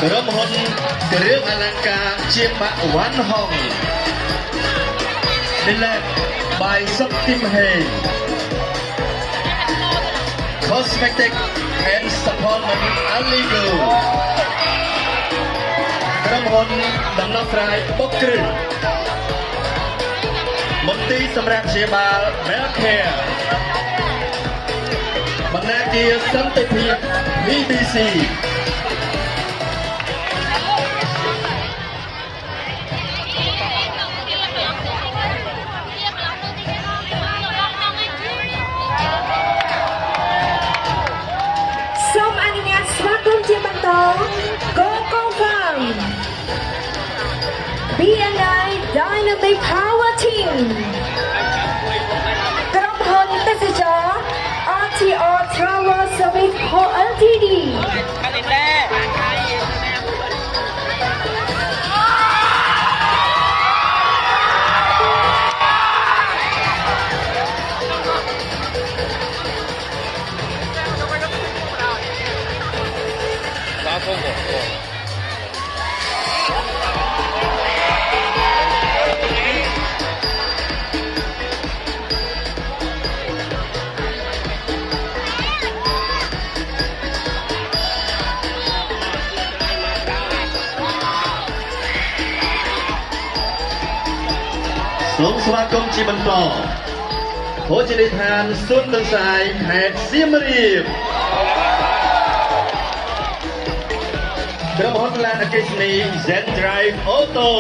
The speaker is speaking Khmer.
ក្រុមហ៊ុនគ្រឿងអលង្ការជាបាក់វ៉ាន់ហុង Delect by Subtim Hay Cosmetic and Supplement Aligo ក្រុមហ៊ុនដំណោះស្រាយបុកគ្រឹះមន្ទីរសម្រាប់ព្យាបាល Medcare បណ្ណាគារសន្តិភាព BBC សូមអនុញ្ញាតស្វាគមន៍ជាបន្ត Go Farm BNI Dynamic Power Team ក្រុមហ៊ុនទេសចរ RTR Travel Service Co Ltd សូមស្វាគមន៍ជាបន្តភោជនីយដ្ឋានសួនទន្សាយខេត្តសៀមរាបក្រុមហ៊ុនឡានអគ្គិសនី Zen Drive Auto